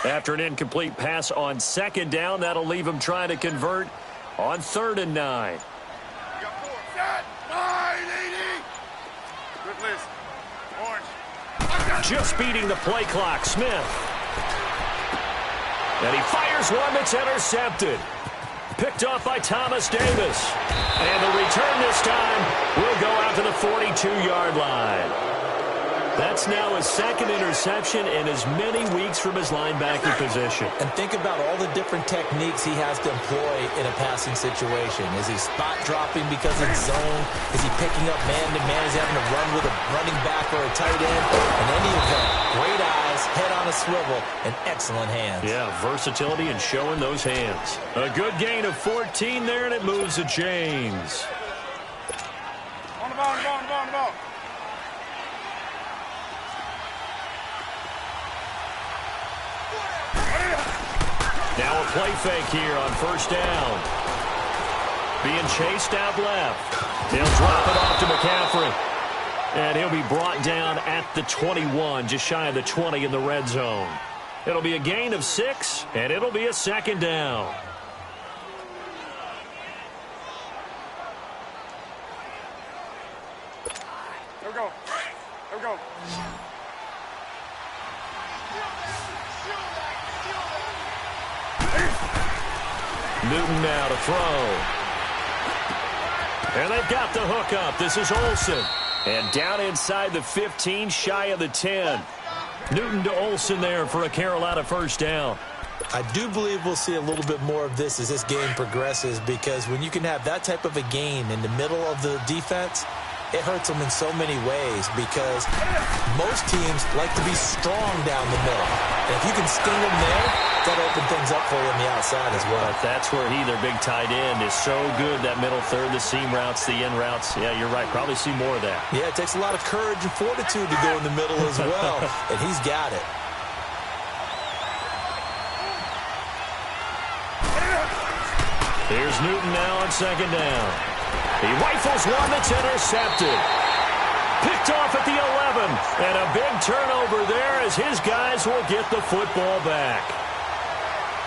After an incomplete pass on second down, that'll leave him trying to convert on 3rd and 9. Just beating the play clock, Smith. And he fires one that's intercepted. Picked off by Thomas Davis. And the return this time will go out to the 42-yard line. That's now his 2nd interception in as many weeks from his linebacker position. And think about all the different techniques he has to employ in a passing situation. Is he spot dropping because it's zone? Is he picking up man-to-man? Is he having to run with a running back or a tight end? In any event, great eyes, head on a swivel, and excellent hands. Yeah, versatility and showing those hands. A good gain of 14 there, and it moves the chains. On the ball, on the ball, on the ball, on the ball. Now a play fake here on 1st down. Being chased out left. He'll drop it off to McCaffrey. And he'll be brought down at the 21, just shy of the 20 in the red zone. It'll be a gain of 6, and it'll be a 2nd down. There we go. There we go. Newton now to throw. And they've got the hook up. This is Olsen. And down inside the 15, shy of the 10. Newton to Olsen there for a Carolina 1st down. I do believe we'll see a little bit more of this as this game progresses, because when you can have that type of a game in the middle of the defense, it hurts them in so many ways, because most teams like to be strong down the middle. And if you can sting them there, that'll open things up for you on the outside as well. But that's where he, their big tight end, is so good, that middle third, the seam routes, the in routes. Yeah, you're right. Probably see more of that. Yeah, it takes a lot of courage and fortitude to go in the middle as well, and he's got it. Here's Newton now on 2nd down. He rifles one that's intercepted. Picked off at the 11. And a big turnover there as his guys will get the football back.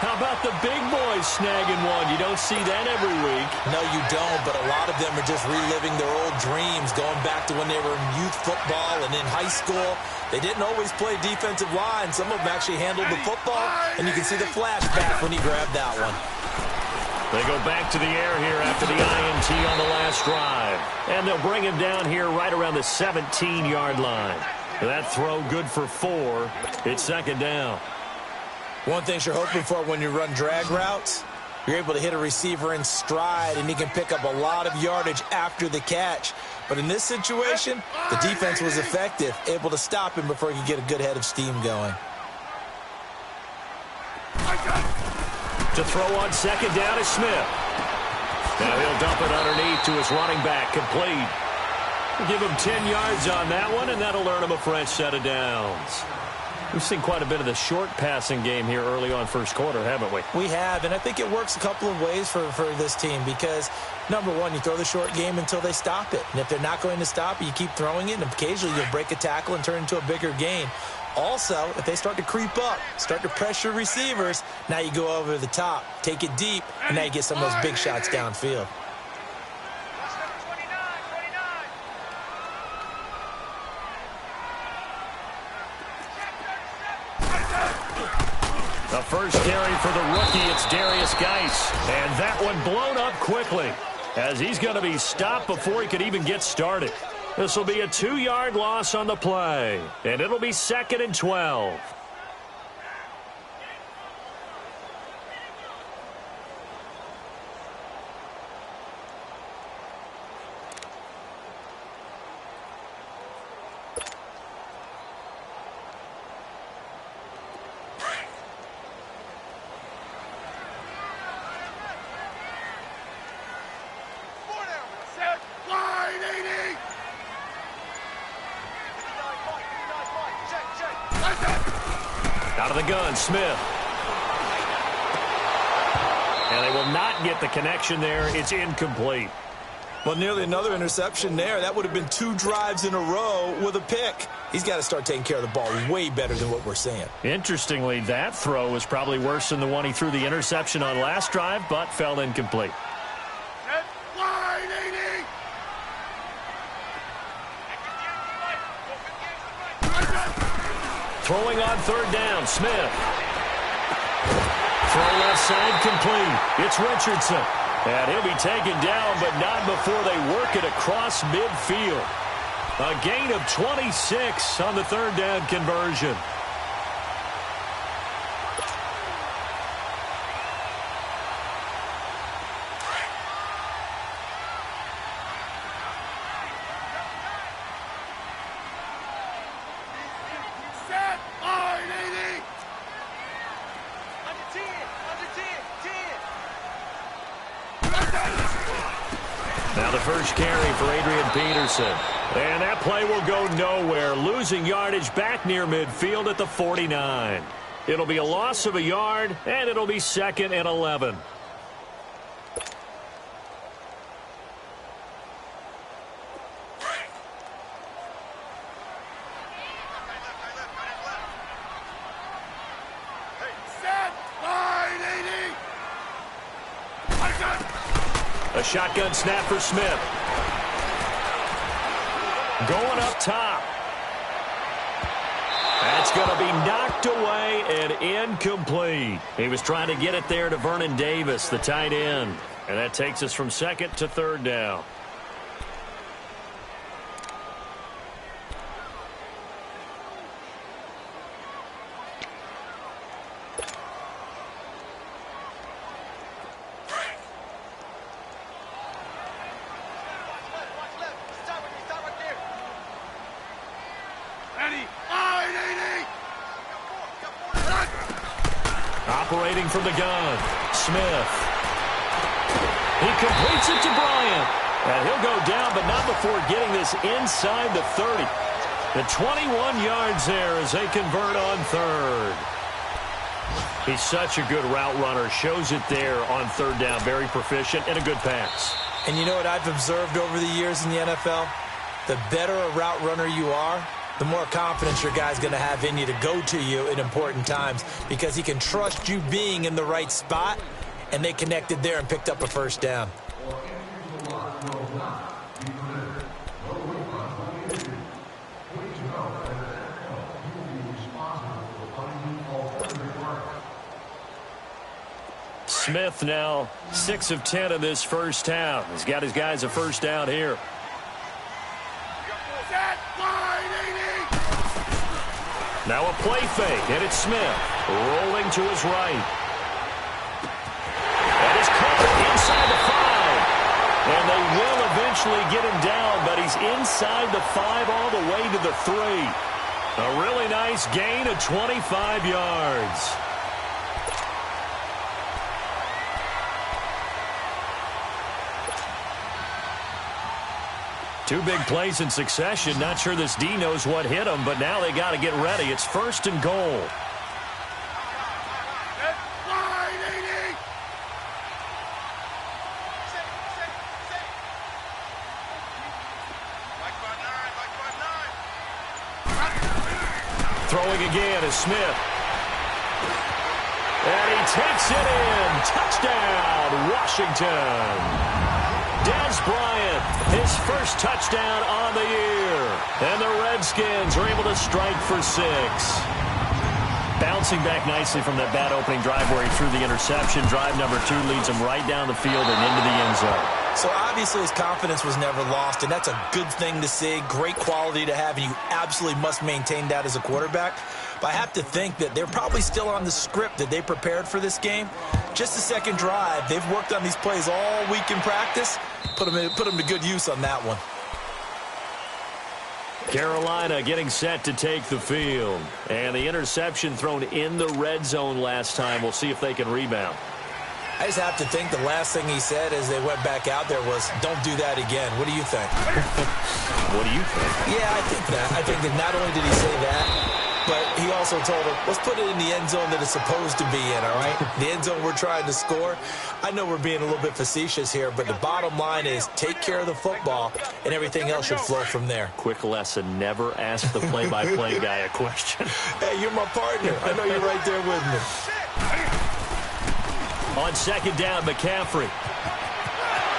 How about the big boys snagging one? You don't see that every week. No, you don't, but a lot of them are just reliving their old dreams, going back to when they were in youth football and in high school. They didn't always play defensive line. Some of them actually handled the football, and you can see the flashback when he grabbed that one. They go back to the air here after the INT on the last drive. And they'll bring him down here right around the 17-yard line. That throw good for 4. It's 2nd down. One thing you're hoping for when you run drag routes, you're able to hit a receiver in stride, and he can pick up a lot of yardage after the catch. But in this situation, the defense was effective, able to stop him before he could get a good head of steam going. To throw on 2nd down is Smith. Now he'll dump it underneath to his running back, complete. Give him 10 yards on that one, and that'll earn him a fresh set of downs. We've seen quite a bit of the short passing game here early on 1st quarter, haven't we? We have, and I think it works a couple of ways for this team, because, number one, you throw the short game until they stop it. And if they're not going to stop it, you keep throwing it, and occasionally you'll break a tackle and turn it into a bigger gain. Also, if they start to creep up, start to pressure receivers, now you go over the top, take it deep, and now you get some of those big shots downfield. The first carry for the rookie, it's Darius Geis. And that one blown up quickly, as he's going to be stopped before he could even get started. This will be a 2-yard loss on the play, and it'll be 2nd and 12. Out of the gun, Smith. And they will not get the connection there. It's incomplete. Well, nearly another interception there. That would have been 2 drives in a row with a pick. He's got to start taking care of the ball way better than what we're seeing. Interestingly, that throw was probably worse than the one he threw the interception on last drive, but fell incomplete. Throwing on third down, Smith. Throw left side complete. It's Richardson. And he'll be taken down, but not before they work it across midfield. A gain of 26 on the third down conversion. Now the first carry for Adrian Peterson. And that play will go nowhere. Losing yardage back near midfield at the 49. It'll be a loss of a yard, and it'll be 2nd and 11. A shotgun snap for Smith. Going up top. That's going to be knocked away and incomplete. He was trying to get it there to Vernon Davis, the tight end. And that takes us from 2nd to 3rd down. Operating from the gun, Smith. He completes it to Bryant. And he'll go down, but not before getting this inside the 30. The 21 yards there as they convert on 3rd. He's such a good route runner. Shows it there on 3rd down. Very proficient and a good pass. And you know what I've observed over the years in the NFL? The better a route runner you are, the more confidence your guy's going to have in you to go to you in important times because he can trust you being in the right spot, and they connected there and picked up a first down. Smith now 6 of 10 in this first half. He's got his guys a first down here. Now a play fake, and it's Smith rolling to his right. That is caught inside the 5. And they will eventually get him down, but he's inside the 5 all the way to the 3. A really nice gain of 25 yards. Two big plays in succession. Not sure this D knows what hit him, but now they got to get ready. It's 1st and goal. Throwing again is Smith. And he takes it in. Touchdown, Washington. Dez Bryant, his first touchdown on the year. And the Redskins are able to strike for 6. Bouncing back nicely from that bad opening drive where he threw the interception. Drive number 2 leads him right down the field and into the end zone. So obviously his confidence was never lost, and that's a good thing to see. Great quality to have, and you absolutely must maintain that as a quarterback. But I have to think that they're probably still on the script that they prepared for this game. Just the second drive. They've worked on these plays all week in practice. Put them to good use on that one. Carolina getting set to take the field. And the interception thrown in the red zone last time. We'll see if they can rebound. I just have to think the last thing he said as they went back out there was, don't do that again. What do you think? What do you think? Yeah, I think that. I think that not only did he say that, But he also told him, let's put it in the end zone that it's supposed to be in, all right? The end zone we're trying to score. I know we're being a little bit facetious here, but the bottom line is take care of the football, and everything else should flow from there. Quick lesson, never ask the play-by-play guy a question. Hey, you're my partner. I know you're right there with me. On second down, McCaffrey.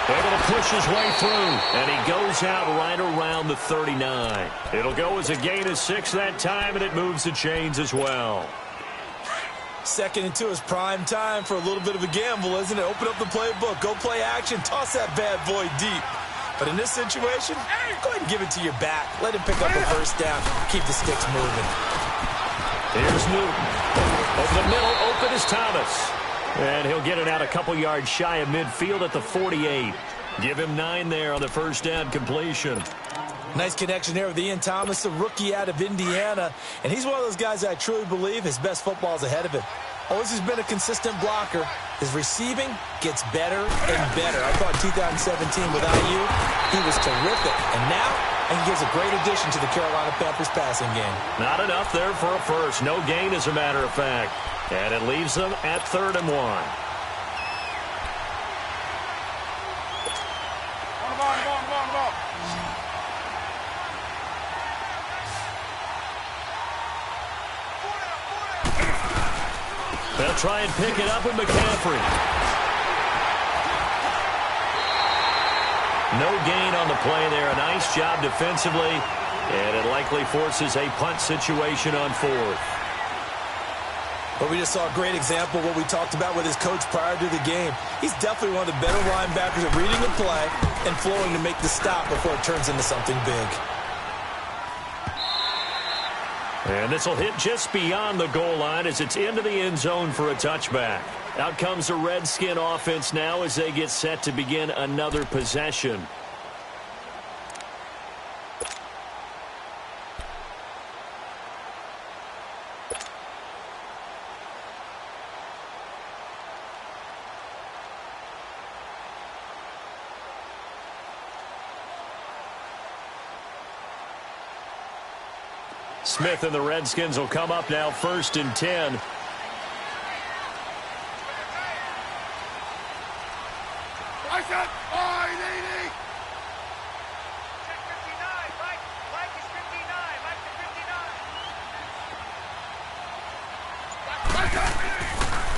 Able to push his way through, and he goes out right around the 39. It'll go as a gain of 6 that time, and it moves the chains as well. 2nd and 2 is prime time for a little bit of a gamble, isn't it? Open up the playbook, go play action, toss that bad boy deep. But in this situation, go ahead and give it to your back. Let him pick up a first down, keep the sticks moving. Here's Newton. Over the middle, open is Thomas. And he'll get it out a couple yards shy of midfield at the 48. Give him 9 there on the first down completion. Nice connection there with Ian Thomas, a rookie out of Indiana. And he's one of those guys that I truly believe his best football is ahead of him. Always has been a consistent blocker. His receiving gets better and better. I thought 2017 without you, he was terrific. And now, he gives a great addition to the Carolina Panthers passing game. Not enough there for a first. No gain, as a matter of fact. And it leaves them at 3rd and 1. They'll try and pick it up with McCaffrey. No gain on the play there. A nice job defensively. And it likely forces a punt situation on 4th. But we just saw a great example of what we talked about with his coach prior to the game. He's definitely one of the better linebackers at reading the play and flowing to make the stop before it turns into something big. And this will hit just beyond the goal line as it's into the end zone for a touchback. Out comes the Redskin offense now as they get set to begin another possession. Smith and the Redskins will come up now 1st and 10. I said,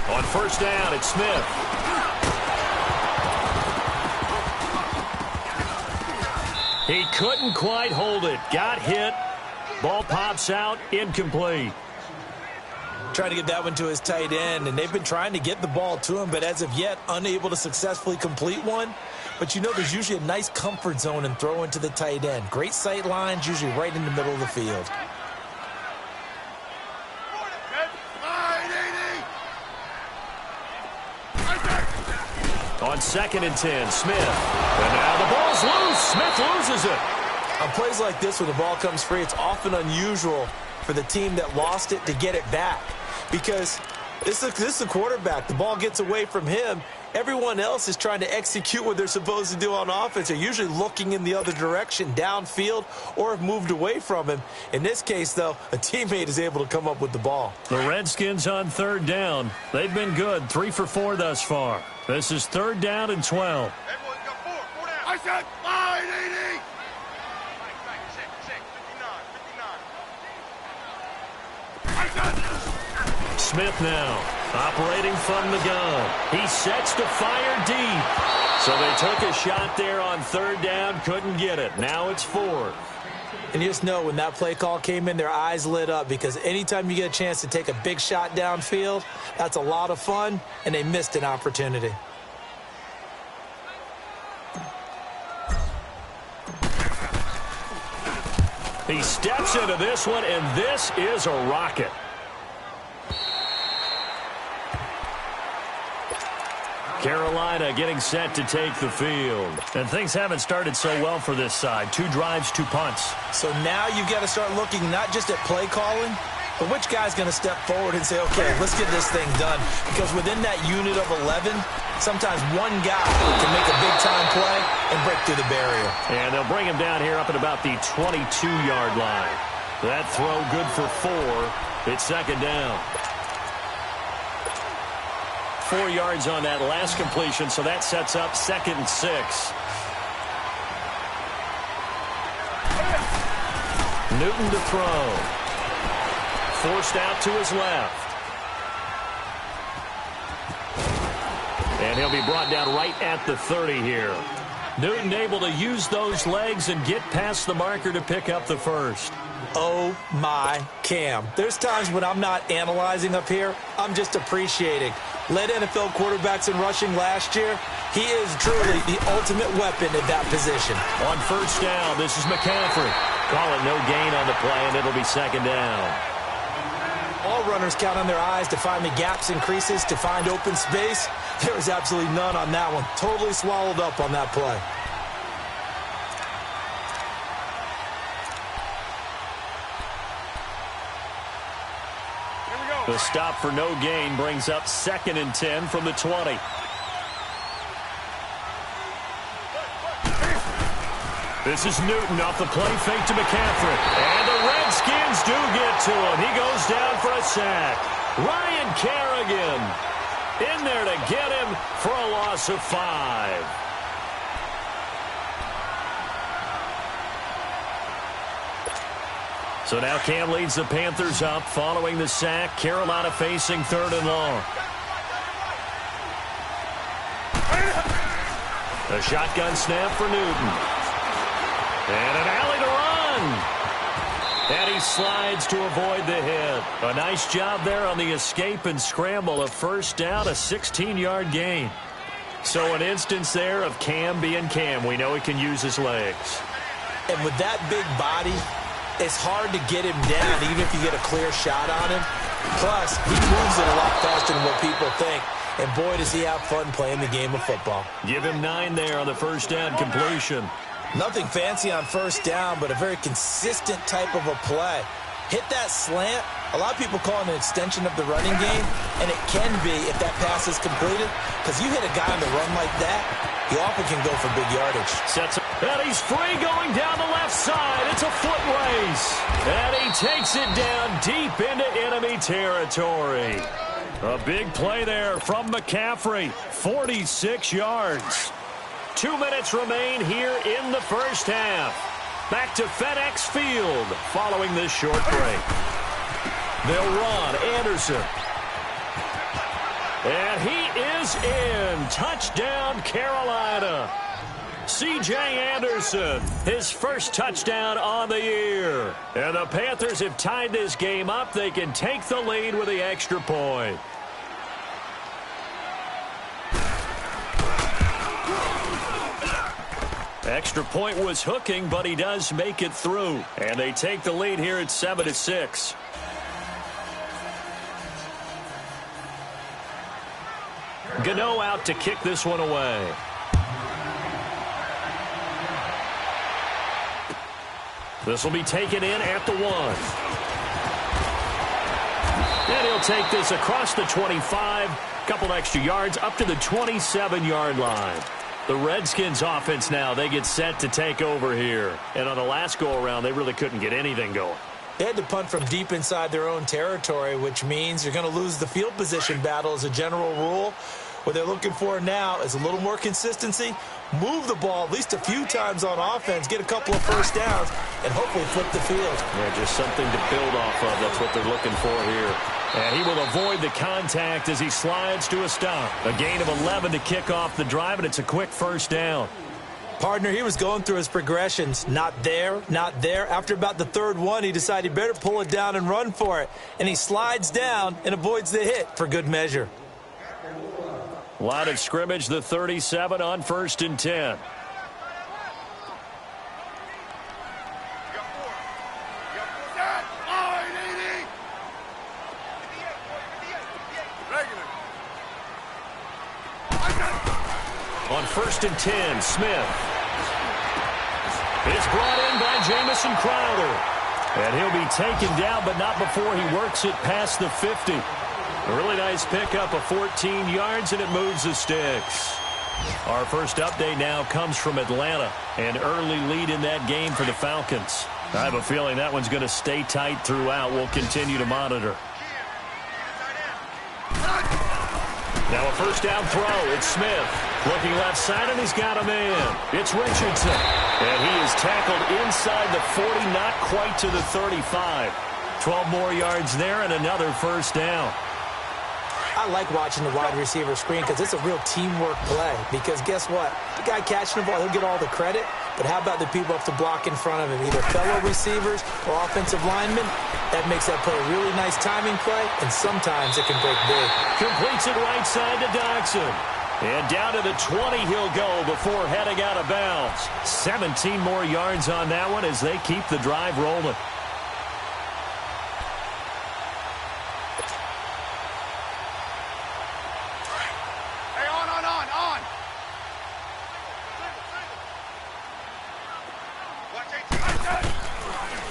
On 1st down, it's Smith. He couldn't quite hold it. Got hit. Ball pops out, incomplete. Trying to get that one to his tight end, and they've been trying to get the ball to him, but as of yet, unable to successfully complete one. But you know there's usually a nice comfort zone in throwing to the tight end. Great sight lines, usually right in the middle of the field. On 2nd and 10, Smith. And now the ball's loose. Smith loses it. On plays like this, when the ball comes free, it's often unusual for the team that lost it to get it back. Because this is a quarterback. The ball gets away from him. Everyone else is trying to execute what they're supposed to do on offense. They're usually looking in the other direction, downfield, or have moved away from him. In this case, though, a teammate is able to come up with the ball. The Redskins on 3rd down. They've been good, 3 for 4 thus far. This is 3rd down and 12. everyone's got 4 down. I said, 580. Smith now operating from the gun. He sets to fire deep. So they took a shot there on 3rd down, couldn't get it. Now it's 4th. And you just know when that play call came in, their eyes lit up, because anytime you get a chance to take a big shot downfield, that's a lot of fun, and they missed an opportunity. He steps into this one, and this is a rocket. Carolina getting set to take the field. And things haven't started so well for this side. 2 drives, 2 punts. So now you've got to start looking not just at play calling, but which guy's going to step forward and say, okay, let's get this thing done. Because within that unit of 11, sometimes one guy can make a big-time play and break through the barrier. And they'll bring him down here up at about the 22-yard line. That throw good for 4. It's second down. 4 yards on that last completion, so that sets up 2nd and 6. Newton to throw. Forced out to his left. And he'll be brought down right at the 30 here. Newton able to use those legs and get past the marker to pick up the first. Oh, my Cam. There's times when I'm not analyzing up here. I'm just appreciating. Led NFL quarterbacks in rushing last year. He is truly the ultimate weapon at that position. On first down, this is McCaffrey. Call it no gain on the play, and it'll be second down. All runners count on their eyes to find the gaps and creases, to find open space. There was absolutely none on that one. Totally swallowed up on that play. The stop for no gain brings up 2nd and 10 from the 20. This is Newton off the play fake to McCaffrey. And the Redskins do get to him. He goes down for a sack. Ryan Kerrigan in there to get him for a loss of 5. So now Cam leads the Panthers up following the sack. Carolina facing 3rd and long. A shotgun snap for Newton. And an alley to run. And he slides to avoid the hit. A nice job there on the escape and scramble. A first down, a 16-yard gain. So an instance there of Cam being Cam. We know he can use his legs. And with that big body, it's hard to get him down, even if you get a clear shot on him. Plus, he moves it a lot faster than what people think. And boy, does he have fun playing the game of football. Give him 9 there on the first down completion. Nothing fancy on first down, but a very consistent type of a play. Hit that slant. A lot of people call it an extension of the running game, and it can be if that pass is completed, because you hit a guy on the run like that, he often can go for big yardage. Sets up, and he's free going down the left side. It's a foot race, and he takes it down deep into enemy territory. A big play there from McCaffrey, 46 yards. 2 minutes remain here in the first half. Back to FedEx Field following this short break. They'll run Anderson. And he is in. Touchdown, Carolina. C.J. Anderson, his first touchdown on the year. And the Panthers have tied this game up. They can take the lead with the extra point. Extra point was hooking, but he does make it through. And they take the lead here at 7-6. Gano out to kick this one away. This will be taken in at the 1. And he'll take this across the 25. Couple extra yards up to the 27-yard line. The Redskins offense now, they get set to take over here. And on the last go-around, they really couldn't get anything going. They had to punt from deep inside their own territory, which means you're going to lose the field position battle as a general rule. What they're looking for now is a little more consistency, move the ball at least a few times on offense, get a couple of first downs, and hopefully flip the field. Yeah, just something to build off of. That's what they're looking for here. And he will avoid the contact as he slides to a stop. A gain of 11 to kick off the drive, and it's a quick first down. Partner, he was going through his progressions. Not there, not there. After about the third one, he decided he better pull it down and run for it. And he slides down and avoids the hit for good measure. Line of scrimmage, the 37 on 1st and 10. On 1st and 10, Smith is brought in by Jamison Crowder. And he'll be taken down, but not before he works it past the 50. A really nice pickup of 14 yards, and it moves the sticks. Our first update now comes from Atlanta. An early lead in that game for the Falcons. I have a feeling that one's going to stay tight throughout. We'll continue to monitor. Now a first down throw. It's Smith. Looking left side, and he's got a man. It's Richardson. And he is tackled inside the 40, not quite to the 35. 12 more yards there and another first down. I like watching the wide receiver screen because it's a real teamwork play. Because guess what? The guy catching the ball, he'll get all the credit. But how about the people up to block in front of him? Either fellow receivers or offensive linemen. That makes that play a really nice timing play, and sometimes it can break big. Completes it right side to Dodson. And down to the 20 he'll go before heading out of bounds. 17 more yards on that one as they keep the drive rolling.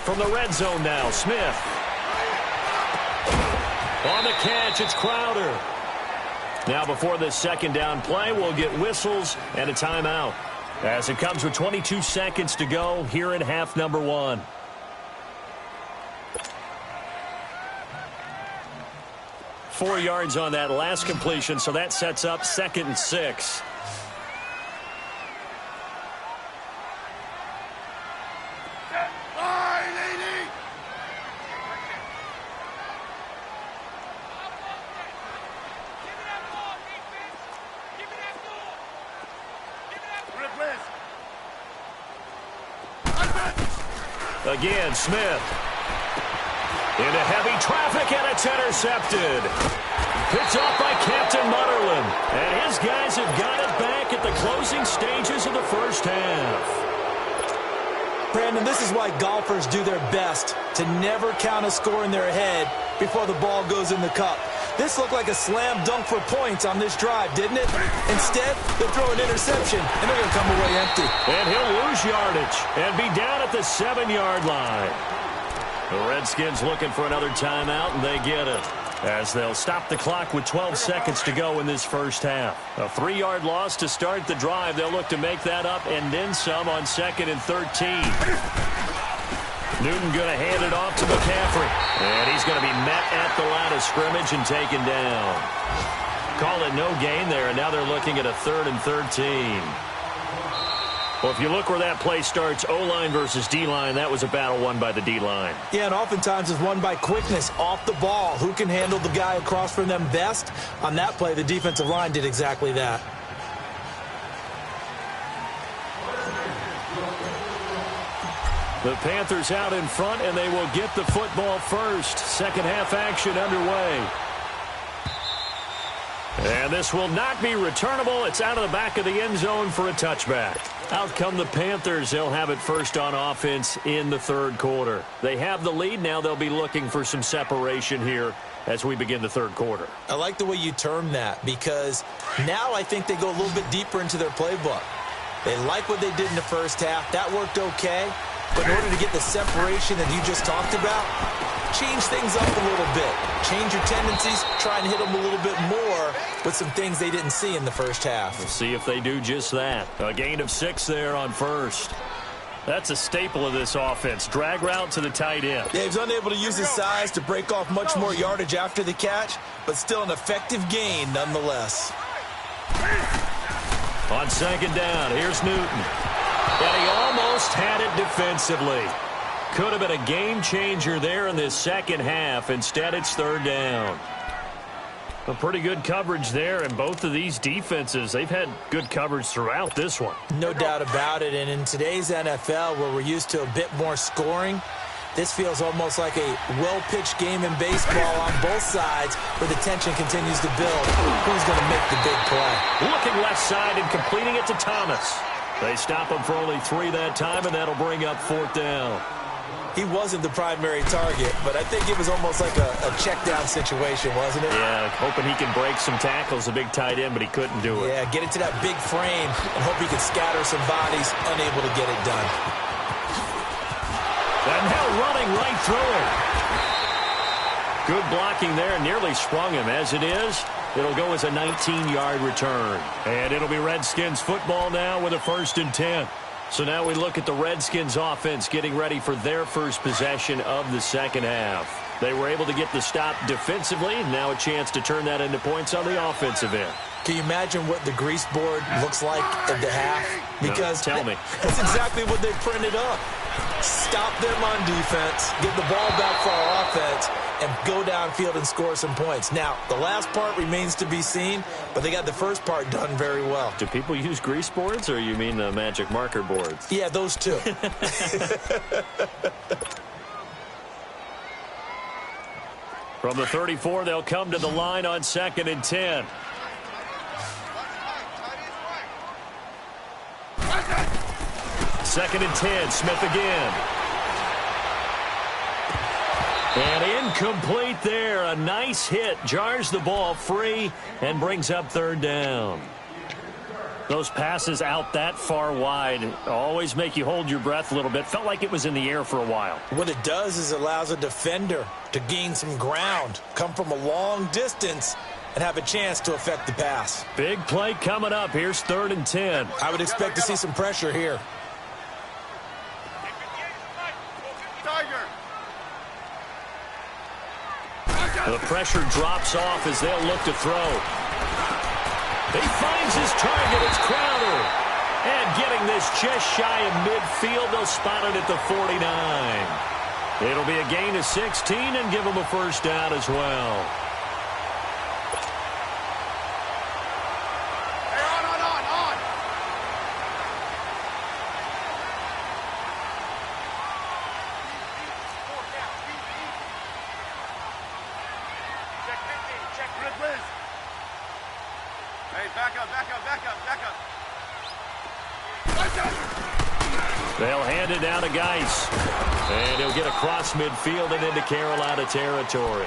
From the red zone now, Smith. On the catch, it's Crowder. Now before this second down play, we'll get whistles and a timeout. As it comes with 22 seconds to go here in half number one. Four yards on that last completion, so that sets up 2nd and 6. Again, Smith. Into heavy traffic, and it's intercepted. Picked off by Captain Mutterland. And his guys have got it back at the closing stages of the first half. Brandon, this is why golfers do their best to never count a score in their head before the ball goes in the cup. This looked like a slam dunk for points on this drive, didn't it? Instead, they throw an interception, and they're going to come away empty. And he'll lose yardage and be down at the 7-yard line. The Redskins looking for another timeout, and they get it. As they'll stop the clock with 12 seconds to go in this first half. A 3-yard loss to start the drive. They'll look to make that up and then some on 2nd and 13. Newton going to hand it off to McCaffrey. And he's going to be met at the line of scrimmage and taken down. Call it no gain there, and now they're looking at a 3rd and 13. Well, if you look where that play starts, O-line versus D-line, that was a battle won by the D-line. Yeah, and oftentimes it's won by quickness off the ball. Who can handle the guy across from them best? On that play, the defensive line did exactly that. The Panthers out in front, and they will get the football first. Second half action underway. And this will not be returnable. It's out of the back of the end zone for a touchback. Out come the Panthers. They'll have it first on offense in the 3rd quarter. They have the lead. Now they'll be looking for some separation here as we begin the 3rd quarter. I like the way you term that because now I think they go a little bit deeper into their playbook. They like what they did in the first half. That worked okay. But in order to get the separation that you just talked about, change things up a little bit. Change your tendencies. Try and hit them a little bit more with some things they didn't see in the first half. We'll see if they do just that. A gain of 6 there on first. That's a staple of this offense. Drag route to the tight end. Yeah, he's unable to use his size to break off much more yardage after the catch, but still an effective gain nonetheless. On 2nd down, here's Newton. And he almost had it defensively. Could have been a game changer there in this second half. Instead, it's 3rd down. A pretty good coverage there, and both of these defenses, they've had good coverage throughout this one. No doubt about it, and in today's NFL, where we're used to a bit more scoring, this feels almost like a well-pitched game in baseball on both sides where the tension continues to build. Who's going to make the big play? Looking left side and completing it to Thomas. They stop him for only 3 that time, and that'll bring up 4th down. He wasn't the primary target, but I think it was almost like a check-down situation, wasn't it? Yeah, hoping he can break some tackles, a big tight end, but he couldn't do it. Yeah, get it to that big frame and hope he can scatter some bodies, unable to get it done. And now running right through him. Good blocking there, nearly sprung him. As it is, it'll go as a 19-yard return. And it'll be Redskins football now with a 1st and 10. So now we look at the Redskins offense getting ready for their first possession of the second half. They were able to get the stop defensively. Now a chance to turn that into points on the offensive end. Can you imagine what the grease board looks like at the half? Because no, tell me. That's exactly what they printed up. Stop them on defense, get the ball back for our offense, and go downfield and score some points. Now, the last part remains to be seen, but they got the first part done very well. Do people use grease boards, or you mean the magic marker boards? Yeah, those two. From the 34, they'll come to the line on 2nd and 10. Second and 10, Smith again. And incomplete there. A nice hit. Jars the ball free and brings up 3rd down. Those passes out that far wide always make you hold your breath a little bit. Felt like it was in the air for a while. What it does is it allows a defender to gain some ground, come from a long distance, and have a chance to affect the pass. Big play coming up. Here's 3rd and 10. I would expect to see some pressure here. The pressure drops off as they'll look to throw. He finds his target. It's Crowder. And getting this just shy of midfield, they'll spot it at the 49. It'll be a gain of 16 and give them a first down as well. They'll hand it down to Geis. And he'll get across midfield and into Carolina territory.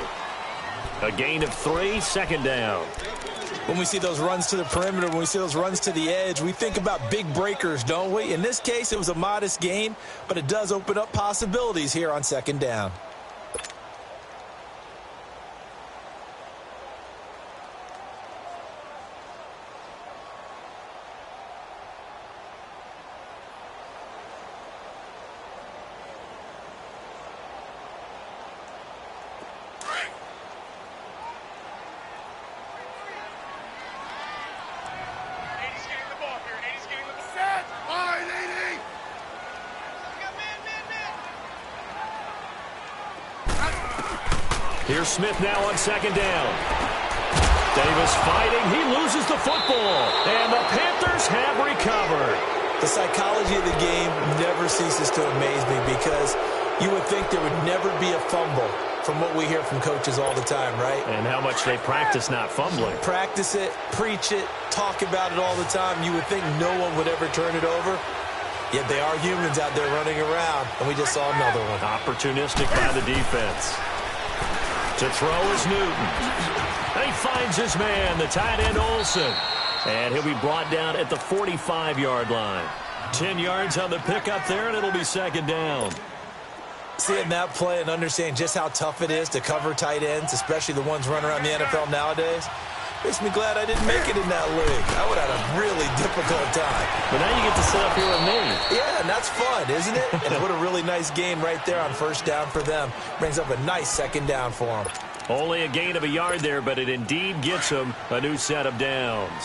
A gain of 3, 2nd down. When we see those runs to the perimeter, when we see those runs to the edge, we think about big breakers, don't we? In this case, it was a modest gain, but it does open up possibilities here on 2nd down. Here's Smith now on 2nd down. Davis fighting. He loses the football. And the Panthers have recovered. The psychology of the game never ceases to amaze me because you would think there would never be a fumble from what we hear from coaches all the time, right? And how much they practice not fumbling. Practice it, preach it, talk about it all the time. You would think no one would ever turn it over. Yet they are humans out there running around, and we just saw another one. Opportunistic by the defense. To throw is Newton. He finds his man, the tight end Olsen. And he'll be brought down at the 45-yard line. 10 yards on the pickup there, and it'll be 2nd down. Seeing that play and understanding just how tough it is to cover tight ends, especially the ones running around the NFL nowadays, makes me glad I didn't make it in that league. I would have had a really difficult time. But now you get to sit up here with me. Yeah, and that's fun, isn't it? And what a really nice game right there on 1st down for them. Brings up a nice 2nd down for them. Only a gain of a yard there, but it indeed gets them a new set of downs.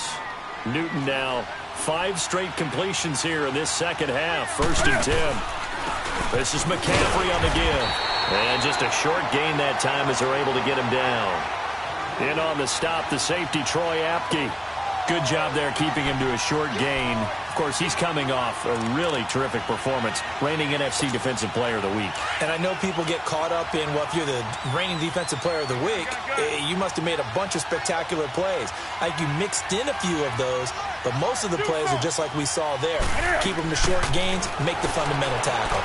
Newton now 5 straight completions here in this second half. 1st and 10. This is McCaffrey on the give. And just a short gain that time as they're able to get him down. In on the stop, the safety, Troy Apke. Good job there keeping him to a short gain. Of course, he's coming off a really terrific performance, reigning NFC Defensive Player of the Week. And I know people get caught up in, well, if you're the reigning Defensive Player of the Week, you must have made a bunch of spectacular plays. Like you mixed in a few of those, but most of the plays are just like we saw there. Keep them to short gains, make the fundamental tackle.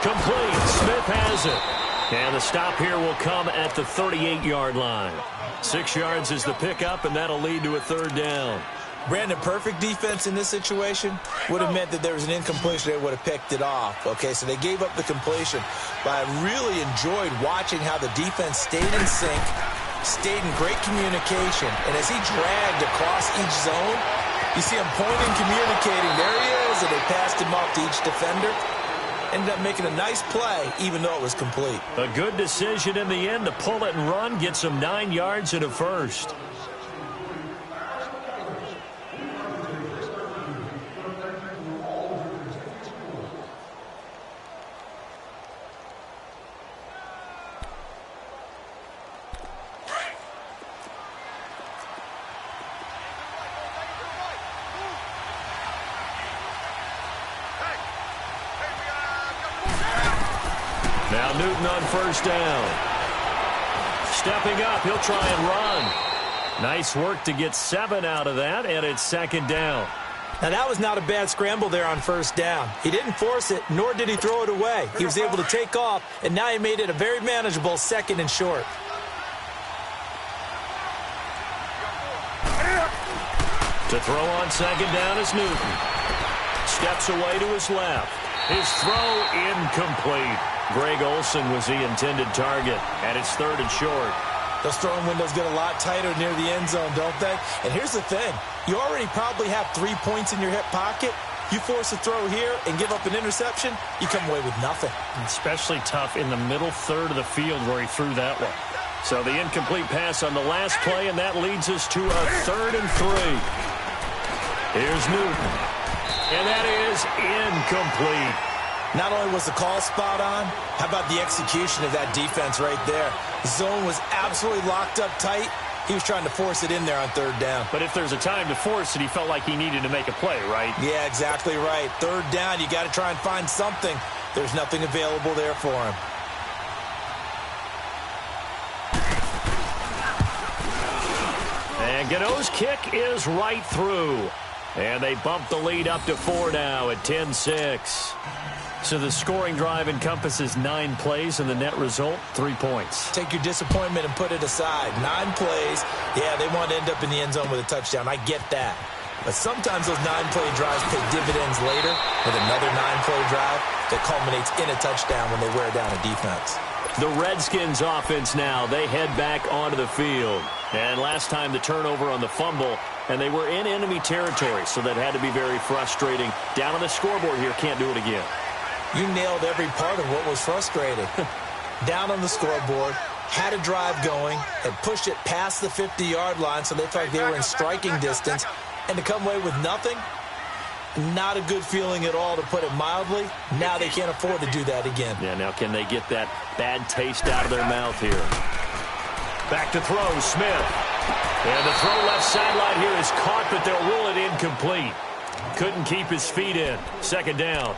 Complete. Smith has it. And the stop here will come at the 38-yard line. 6 yards is the pickup, and that'll lead to a 3rd down. Brandon, perfect defense in this situation would have meant that there was an incompletion. They would have picked it off. Okay, so they gave up the completion. But I really enjoyed watching how the defense stayed in sync, stayed in great communication. And as he dragged across each zone, you see him pointing, communicating. There he is. was, and they passed him off to each defender. Ended up making a nice play, even though it was complete. A good decision in the end to pull it and run, get some 9 yards and a first. Now Newton on first down. Stepping up, he'll try and run. Nice work to get 7 out of that, and it's second down. Now, that was not a bad scramble there on first down. He didn't force it, nor did he throw it away. He was able to take off, and now he made it a very manageable 2nd and short. To throw on second down is Newton. Steps away to his left. His throw incomplete. Greg Olsen was the intended target, and it's 3rd and short. Those throwing windows get a lot tighter near the end zone, don't they? And here's the thing. You already probably have 3 points in your hip pocket. You force a throw here and give up an interception, you come away with nothing. Especially tough in the middle third of the field where he threw that one. So the incomplete pass on the last play, and that leads us to a 3rd and 3. Here's Newton. And that is incomplete. Not only was the call spot on, how about the execution of that defense right there? The zone was absolutely locked up tight. He was trying to force it in there on 3rd down. But if there's a time to force it, he felt like he needed to make a play, right? Yeah, exactly right. 3rd down, you got to try and find something. There's nothing available there for him. And Gano's kick is right through. And they bump the lead up to 4 now at 10-6. So the scoring drive encompasses 9 plays, and the net result, 3 points. Take your disappointment and put it aside. 9 plays. Yeah, they want to end up in the end zone with a touchdown. I get that. But sometimes those 9-play drives pay dividends later with another 9-play drive that culminates in a touchdown when they wear down a defense. The Redskins offense now, they head back onto the field. And last time the turnover on the fumble, and they were in enemy territory, so that had to be very frustrating. Down on the scoreboard here, can't do it again. You nailed every part of what was frustrating. Down on the scoreboard, had a drive going, and pushed it past the 50-yard line so they felt like they were in striking distance, and to come away with nothing, not a good feeling at all, to put it mildly. Now they can't afford to do that again. Yeah, now can they get that bad taste out of their mouth here? Back to throw, Smith. And the throw left sideline here is caught, but they'll rule it incomplete. Couldn't keep his feet in. 2nd down.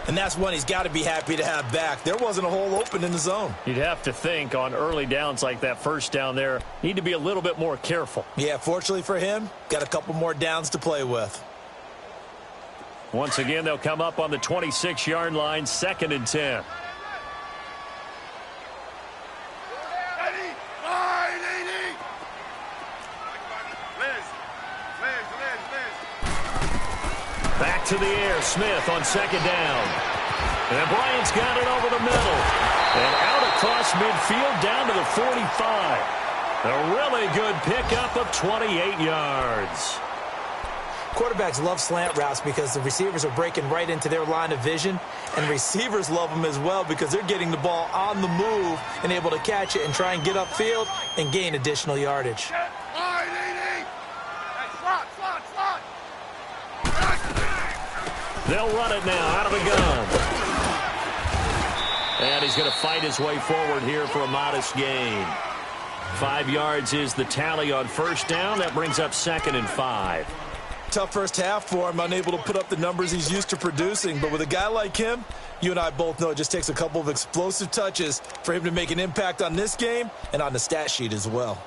And that's one he's got to be happy to have back. There wasn't a hole open in the zone. You'd have to think on early downs like that first down there, need to be a little bit more careful. Yeah, fortunately for him, got a couple more downs to play with. Once again, they'll come up on the 26-yard line, 2nd and 10. Back to the air, Smith on 2nd down. And Bryant's got it over the middle. And out across midfield down to the 45. A really good pickup of 28 yards. Quarterbacks love slant routes because the receivers are breaking right into their line of vision, and receivers love them as well because they're getting the ball on the move and able to catch it and try and get upfield and gain additional yardage. They'll run it now out of the gun. And he's going to fight his way forward here for a modest gain. 5 yards is the tally on first down. That brings up 2nd and 5. Tough first half for him, unable to put up the numbers he's used to producing. But with a guy like him, you and I both know it just takes a couple of explosive touches for him to make an impact on this game and on the stat sheet as well.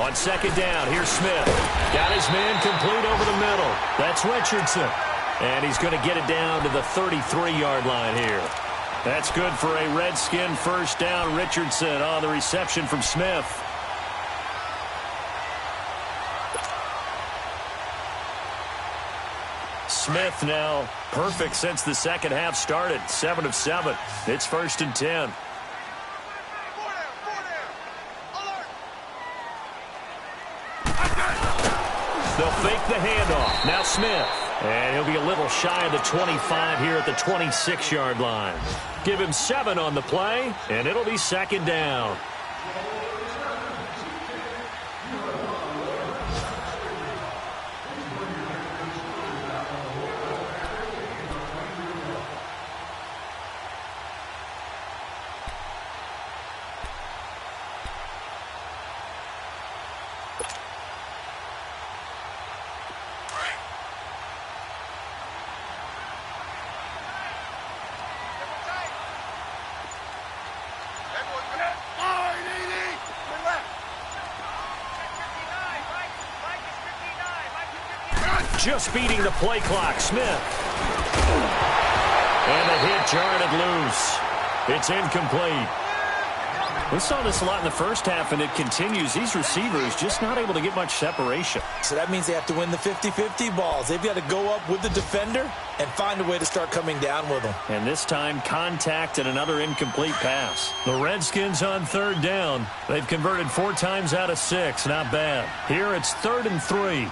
On 2nd down, here's Smith. Got his man complete over the middle. That's Richardson. And he's going to get it down to the 33-yard line here. That's good for a Redskin first down. Richardson on the reception from Smith. Smith now perfect since the second half started. 7 of 7. It's 1st and 10. They'll fake the handoff. Now Smith. And he'll be a little shy of the 25 here at the 26-yard line. Give him 7 on the play, and it'll be 2nd down. Just beating the play clock. Smith. And the hit jarred loose. It's incomplete. We saw this a lot in the first half, and it continues. These receivers just not able to get much separation. So that means they have to win the 50-50 balls. They've got to go up with the defender and find a way to start coming down with them. And this time, contact and another incomplete pass. The Redskins on 3rd down. They've converted 4 times out of 6. Not bad. Here it's 3rd and 3.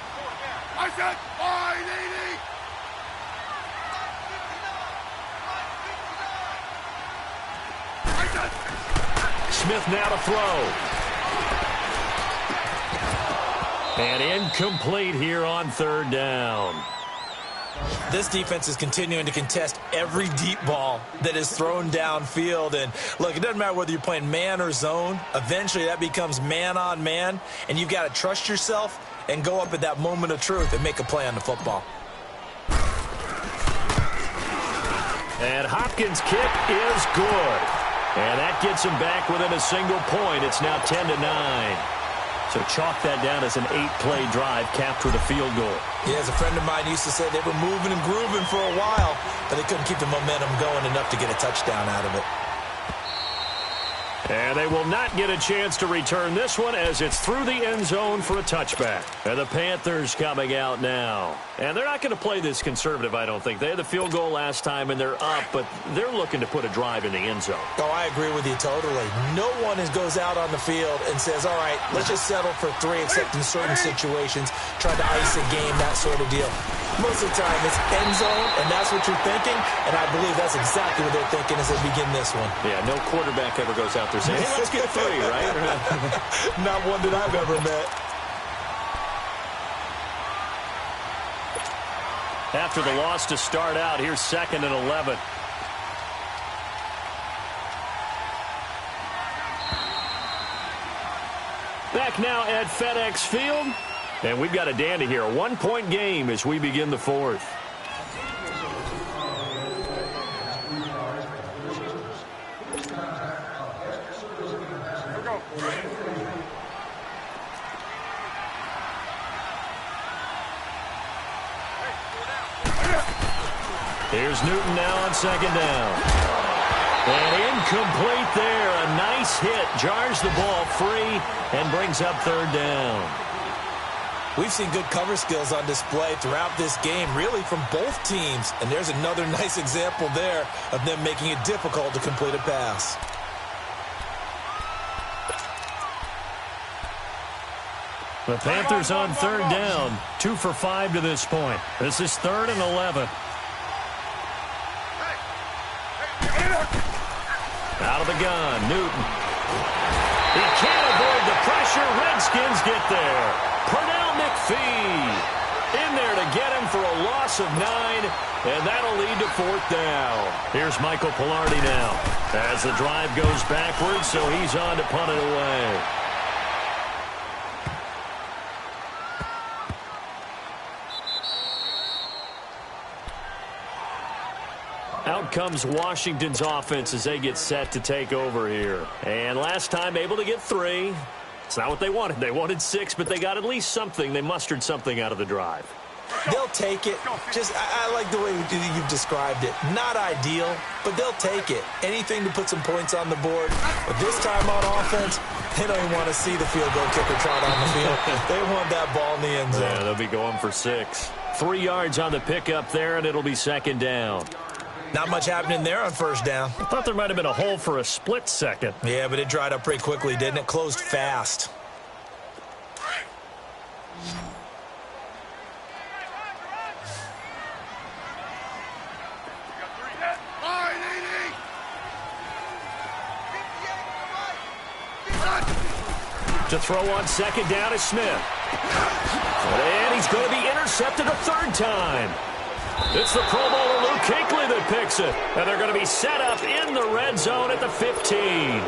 I said 580. Smith now to throw. And incomplete here on 3rd down. This defense is continuing to contest every deep ball that is thrown downfield. And look, it doesn't matter whether you're playing man or zone. Eventually that becomes man on man, and you've got to trust yourself and go up at that moment of truth and make a play on the football. And Hopkins' kick is good. And that gets him back within a single point. It's now 10-9. So chalk that down as an 8-play drive capped with a field goal. Yeah, as a friend of mine used to say, they were moving and grooving for a while, but they couldn't keep the momentum going enough to get a touchdown out of it. And they will not get a chance to return this one as it's through the end zone for a touchback. And the Panthers coming out now. And they're not going to play this conservative, I don't think. They had the field goal last time, and they're up, but they're looking to put a drive in the end zone. Oh, I agree with you totally. No one goes out on the field and says, all right, let's just settle for 3, except in certain situations, trying to ice a game, that sort of deal. Most of the time, it's end zone, and that's what you're thinking, and I believe that's exactly what they're thinking as they begin this one. Yeah, no quarterback ever goes out there saying, hey, let's get 3, right? Not one that I've ever met. After the loss to start out, here's 2nd and 11. Back now at FedEx Field. And we've got a dandy here. A 1-point game as we begin the 4th. Here's Newton now on 2nd down. And incomplete there. A nice hit. Jars the ball free and brings up 3rd down. We've seen good cover skills on display throughout this game, really from both teams. And there's another nice example there of them making it difficult to complete a pass. The Panthers on 3rd down. 2 for 5 to this point. This is 3rd and 11. Out of the gun, Newton. He can't avoid the pressure. Redskins get there. Pernell McPhee in there to get him for a loss of 9, and that'll lead to 4th down. Here's Michael Pilardi now as the drive goes backwards, so he's on to punt it away. Out comes Washington's offense as they get set to take over here. And last time able to get 3. It's not what they wanted. They wanted 6, but they got at least something. They mustered something out of the drive. They'll take it. I like the way you've described it. Not ideal, but they'll take it. Anything to put some points on the board. But this time on offense, they don't even want to see the field goal kicker trot on the field. They want that ball in the end zone. Yeah, they'll be going for 6. 3 yards on the pickup there, and it'll be second down. Not much happening there on first down. I thought there might have been a hole for a split second. Yeah, but it dried up pretty quickly, didn't it? Closed fast. To throw on second down is Smith. And he's going to be intercepted a third time. It's the Pro Bowler Luke Kuechly that picks it. And they're going to be set up in the red zone at the 15.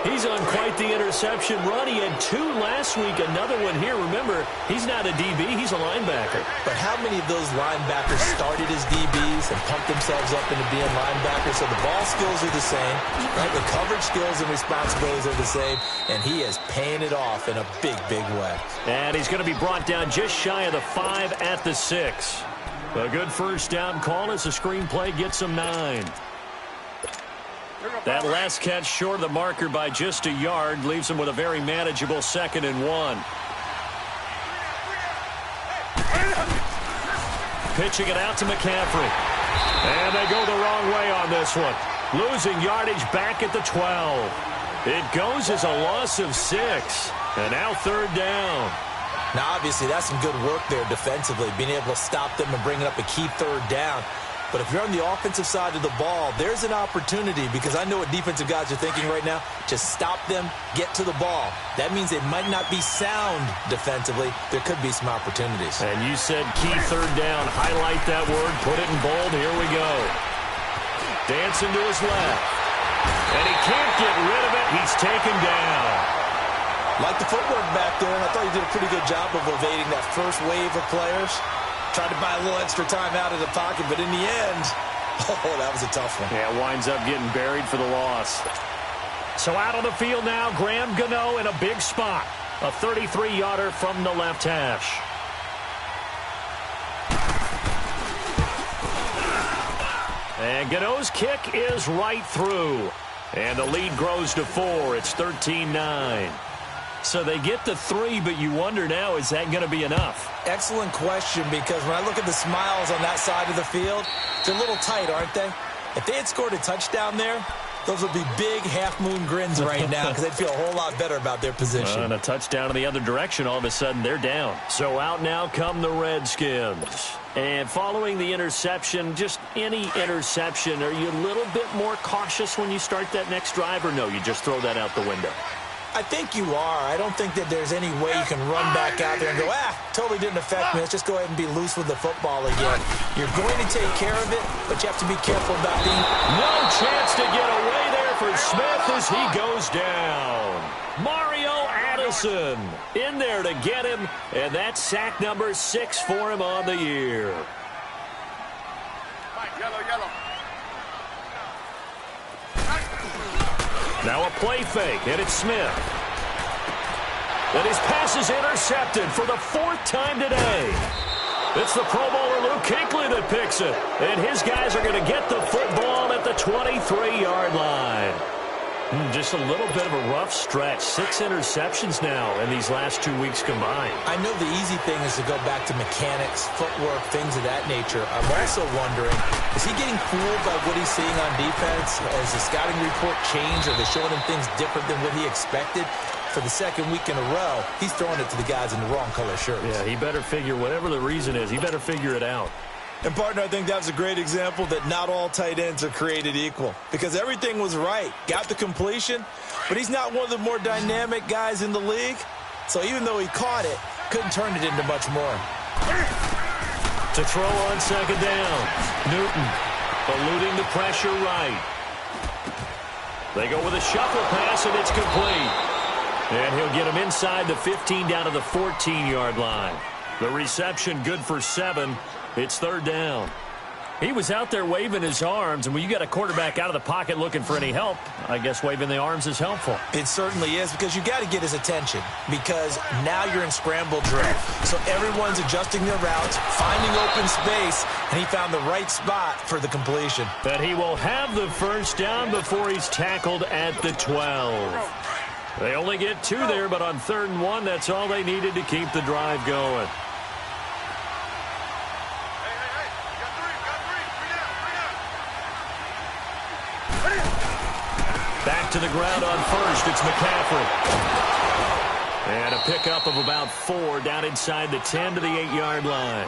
He's on quite the interception run. He had 2 last week, another one here. Remember, he's not a DB, he's a linebacker. But how many of those linebackers started as DBs and pumped themselves up into being linebackers? So the ball skills are the same, right? The coverage skills and responsibilities are the same, and he is paying it off in a big, big way. And he's going to be brought down just shy of the 5 at the 6. A good first down call as the screenplay gets him 9. That last catch short of the marker by just a yard leaves him with a very manageable 2nd and 1. Pitching it out to McCaffrey. And they go the wrong way on this one. Losing yardage back at the 12. It goes as a loss of 6. And now 3rd down. Now, obviously, that's some good work there defensively, being able to stop them and bringing up a key 3rd down. But if you're on the offensive side of the ball, there's an opportunity, because I know what defensive guys are thinking right now. Just stop them, get to the ball. That means they might not be sound defensively. There could be some opportunities. And you said key 3rd down. Highlight that word. Put it in bold. Here we go. Dancing to his left. And he can't get rid of it. He's taken down. Like the footwork back there, and I thought he did a pretty good job of evading that first wave of players. Tried to buy a little extra time out of the pocket, but in the end, oh, that was a tough one. Yeah, winds up getting buried for the loss. So out on the field now, Graham Gano in a big spot. A 33-yarder from the left hash. And Gano's kick is right through. And the lead grows to 4. It's 13-9. So they get to 3, but you wonder now, is that going to be enough? Excellent question, because when I look at the smiles on that side of the field, they're a little tight, aren't they? If they had scored a touchdown there, those would be big half-moon grins right now, because they'd feel a whole lot better about their position. And a touchdown in the other direction, all of a sudden they're down. So out now come the Redskins. And following the interception, just any interception, are you a little bit more cautious when you start that next drive, or no, you just throw that out the window? I think you are. I don't think that there's any way you can run back out there and go, totally didn't affect me. Let's just go ahead and be loose with the football again. You're going to take care of it, but you have to be careful about being... No chance to get away there for Smith as he goes down. Mario Addison in there to get him, and that's sack number 6 for him on the year. Yellow. Now a play fake, and it's Smith. And his pass is intercepted for the 4th time today. It's the Pro Bowler Luke Kuechly that picks it. And his guys are going to get the football at the 23-yard line. Just a little bit of a rough stretch. 6 interceptions now in these last 2 weeks combined. I know the easy thing is to go back to mechanics, footwork, things of that nature. I'm also wondering, is he getting fooled by what he's seeing on defense? Has the scouting report changed? Are they showing him things different than what he expected? For the 2nd week in a row, he's throwing it to the guys in the wrong color shirts. Yeah, he better figure, whatever the reason is, he better figure it out. And, partner, I think that was a great example that not all tight ends are created equal, because everything was right. Got the completion, but he's not one of the more dynamic guys in the league. So even though he caught it, couldn't turn it into much more. To throw on second down, Newton eluding the pressure right. They go with a shuffle pass, and it's complete. And he'll get him inside the 15 down to the 14-yard line. The reception good for 7. It's 3rd down. He was out there waving his arms, and when you got a quarterback out of the pocket looking for any help, I guess waving the arms is helpful. It certainly is, because you got to get his attention, because now you're in scramble drill. So everyone's adjusting their routes, finding open space, and he found the right spot for the completion. But he will have the first down before he's tackled at the 12. They only get 2 there, but on 3rd and 1, that's all they needed to keep the drive going. Back to the ground on first. It's McCaffrey. And a pickup of about 4 down inside the 10 to the 8-yard line.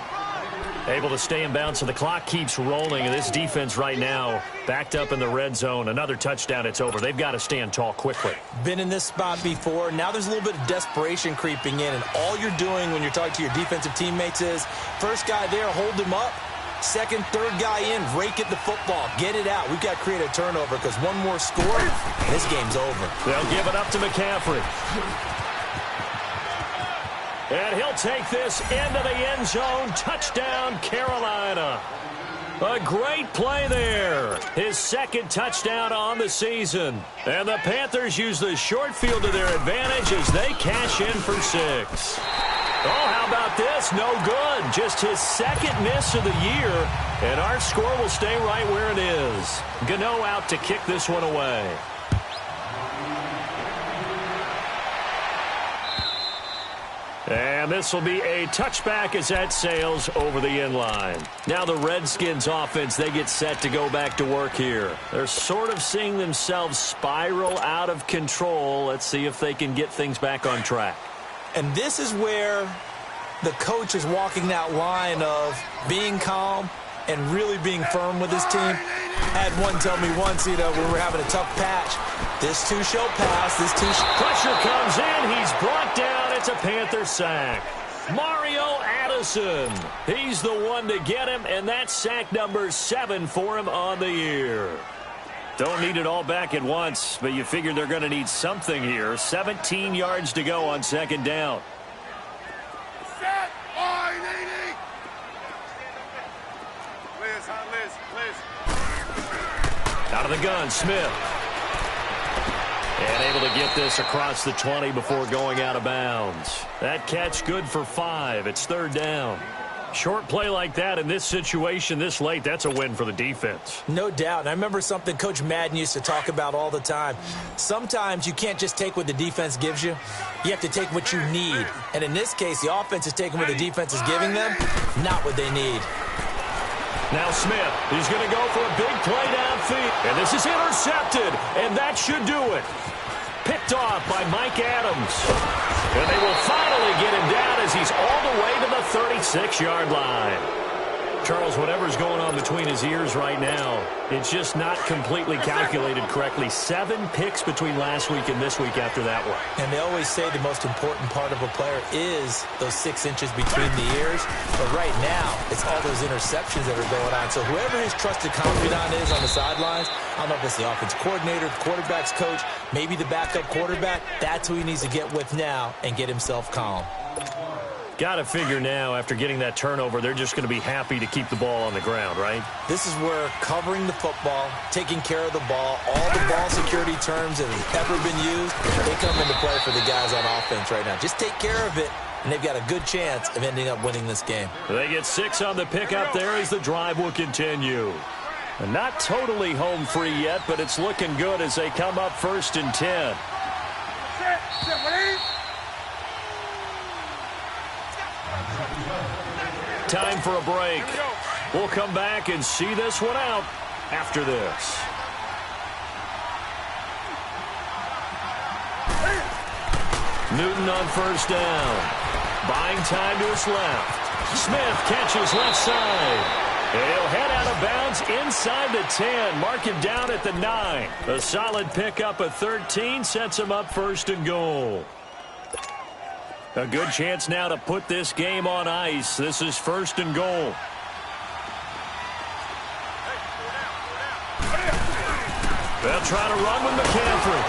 Able to stay in bounds, so the clock keeps rolling. And this defense right now backed up in the red zone. Another touchdown, it's over. They've got to stand tall quickly. Been in this spot before. Now there's a little bit of desperation creeping in. And all you're doing when you're talking to your defensive teammates is, first guy there, hold him up. Second, third guy in, rake at the football. Get it out. We've got to create a turnover because one more score, this game's over. They'll give it up to McCaffrey. And he'll take this into the end zone. Touchdown, Carolina. A great play there. His second touchdown on the season. And the Panthers use the short field to their advantage as they cash in for 6. Oh, how about this? No good. Just his second miss of the year. And our score will stay right where it is. Gano out to kick this one away. And this will be a touchback as that sails over the end line. Now the Redskins offense, they get set to go back to work here. They're sort of seeing themselves spiral out of control. Let's see if they can get things back on track. And this is where the coach is walking that line of being calm and really being firm with his team. I had one tell me once, when we're having a tough patch, this too shall pass, this too shall... Pressure comes in, he's brought down, it's a Panther sack. Mario Addison, he's the one to get him, and that's sack number 7 for him on the year. Don't need it all back at once, but you figure they're going to need something here. 17 yards to go on second down. Set. Liz. Out of the gun, Smith. And able to get this across the 20 before going out of bounds. That catch good for 5. It's third down. Short play like that in this situation this late, that's a win for the defense. No doubt. And I remember something Coach Madden used to talk about all the time. Sometimes you can't just take what the defense gives you. You have to take what you need. And in this case, the offense is taking what the defense is giving them, not what they need. Now Smith, he's going to go for a big play downfield. And this is intercepted, and that should do it. Picked off by Mike Adams. And they will finally get him down as he's all the way to the 36-yard line. Charles, whatever's going on between his ears right now, it's just not completely calculated correctly. 7 picks between last week and this week after that one. And they always say the most important part of a player is those 6 inches between the ears. But right now, it's all those interceptions that are going on. So whoever his trusted confidant is on the sidelines, I don't know if it's the offense coordinator, the quarterback's coach, maybe the backup quarterback, that's who he needs to get with now and get himself calm. Got to figure now, after getting that turnover, they're just going to be happy to keep the ball on the ground, right? This is where covering the football, taking care of the ball, all the ball security terms that have ever been used, they come into play for the guys on offense right now. Just take care of it, and they've got a good chance of ending up winning this game. They get 6 on the pickup there as the drive will continue. And not totally home free yet, but it's looking good as they come up 1st and 10. Time for a break. We'll come back and see this one out after this. Newton on first down. Buying time to his left. Smith catches left side. He'll head out of bounds inside the 10. Mark him down at the 9. A solid pickup of 13 sets him up 1st and goal. A good chance now to put this game on ice. This is 1st and goal. They'll try to run with McCaffrey.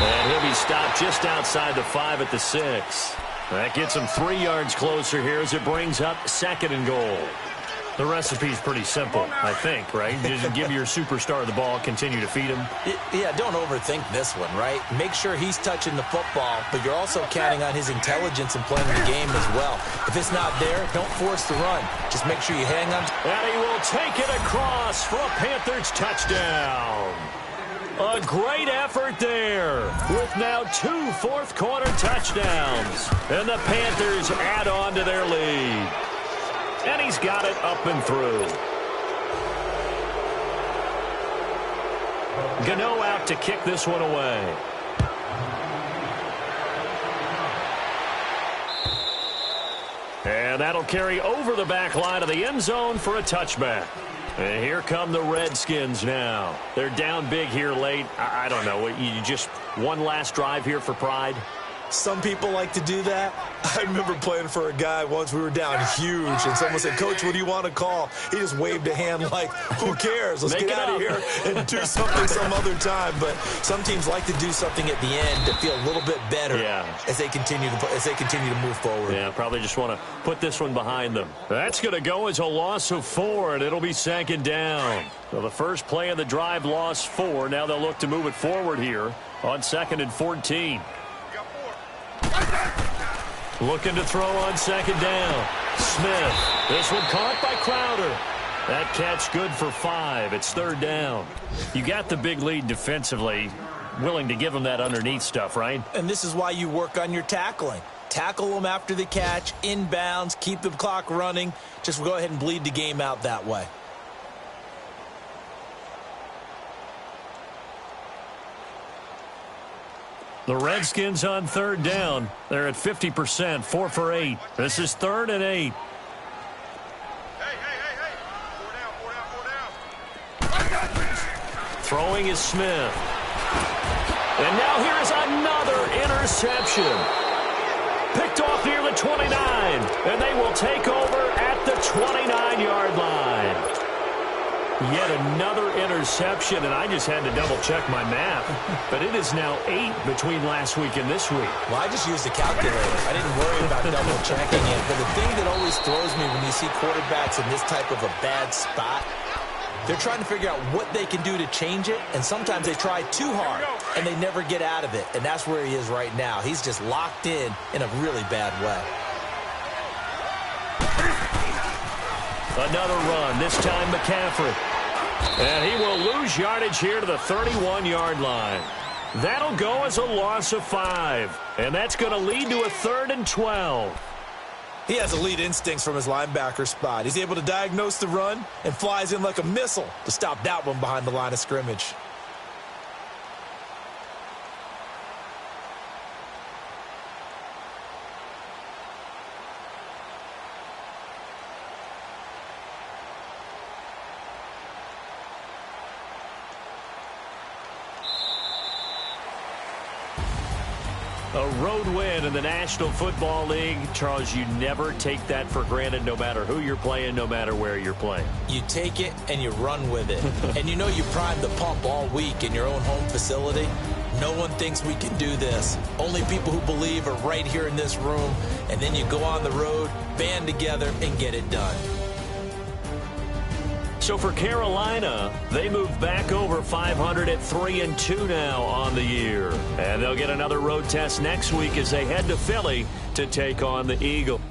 And he'll be stopped just outside the 5 at the 6. That gets him 3 yards closer here as it brings up 2nd and goal. The recipe's pretty simple, I think, right? Just give your superstar the ball, continue to feed him. Yeah, don't overthink this one, right? Make sure he's touching the football, but you're also counting on his intelligence and playing the game as well. If it's not there, don't force the run. Just make sure you hang on. And he will take it across for a Panthers touchdown. A great effort there with now 2 fourth-quarter touchdowns. And the Panthers add on to their lead. And he's got it up and through. Gano out to kick this one away. And that'll carry over the back line of the end zone for a touchback. And here come the Redskins now. They're down big here late. I don't know. You just one last drive here for pride? Some people like to do that. I remember playing for a guy once. We were down huge, and someone said, "Coach, what do you want to call?" He just waved a hand like, "Who cares? Let's get out of here and do something some other time." But some teams like to do something at the end to feel a little bit better as they continue to move forward. Yeah, probably just want to put this one behind them. That's going to go as a loss of 4, and it'll be 2nd down. So the first play of the drive lost 4. Now they'll look to move it forward here on 2nd and 14. Looking to throw on 2nd down. Smith. This one caught by Crowder. That catch good for 5. It's 3rd down. You got the big lead defensively. Willing to give them that underneath stuff, right? And this is why you work on your tackling. Tackle them after the catch, inbounds, keep the clock running. Just go ahead and bleed the game out that way. The Redskins on 3rd down. They're at 50%, 4 for 8. This is 3rd and 8. Hey. 4 down. Throwing is Smith. And now here is another interception. Picked off near the 29. And they will take over at the 29-yard line. Yet another interception, and I just had to double-check my math. But it is now 8 between last week and this week. Well, I just used a calculator. I didn't worry about double-checking it. But the thing that always throws me when you see quarterbacks in this type of a bad spot, they're trying to figure out what they can do to change it, and sometimes they try too hard, and they never get out of it. And that's where he is right now. He's just locked in a really bad way. Another run, this time McCaffrey. And he will lose yardage here to the 31-yard line. That'll go as a loss of 5. And that's going to lead to a 3rd and 12. He has elite instincts from his linebacker spot. He's able to diagnose the run and flies in like a missile to stop that one behind the line of scrimmage. A road win in the National Football League. Charles, you never take that for granted no matter who you're playing, no matter where you're playing. You take it and you run with it. And you know you primed the pump all week in your own home facility. No one thinks we can do this. Only people who believe are right here in this room. And then you go on the road, band together, and get it done. So for Carolina, they move back over 500 at 3-2 now on the year. And they'll get another road test next week as they head to Philly to take on the Eagles.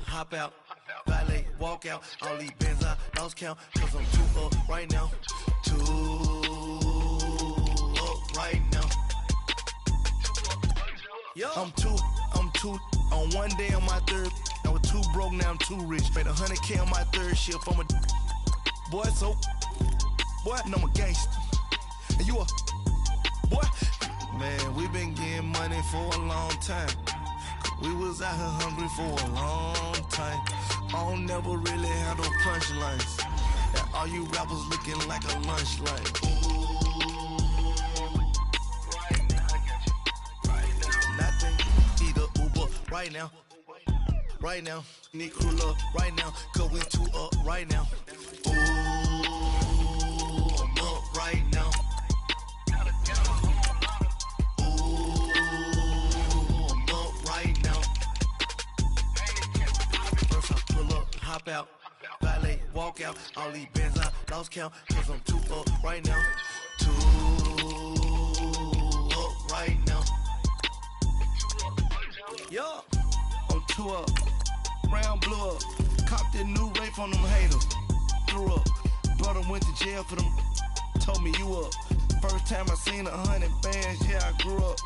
Hop out, valet, walk out, all these bands I lost count, cause I'm 2 up right now, 2 up right now. I'm two, on one day on my 3rd, I was 2 broke, now I'm 2 rich, made 100K on my 3rd shift, I'm a boy, so, boy, and I'm a gangster, and you a, boy, man, we been getting money for a long time. We was out here hungry for a long time. I don't never really have no punchlines. And all you rappers looking like a lunch line. Nothing, either Uber right now. Right now, need crew up right now. Cause we 2 up right now. Ooh, I'm up right now. Hop out, valet, walk out, all these bands I lost count, cause I'm 2 up right now, 2 up right now. blew up. Round blew up. Copped that new rape on them haters. Threw up. Brother went to jail for them. Told me you up. First time I seen 100 bands, yeah, I grew up.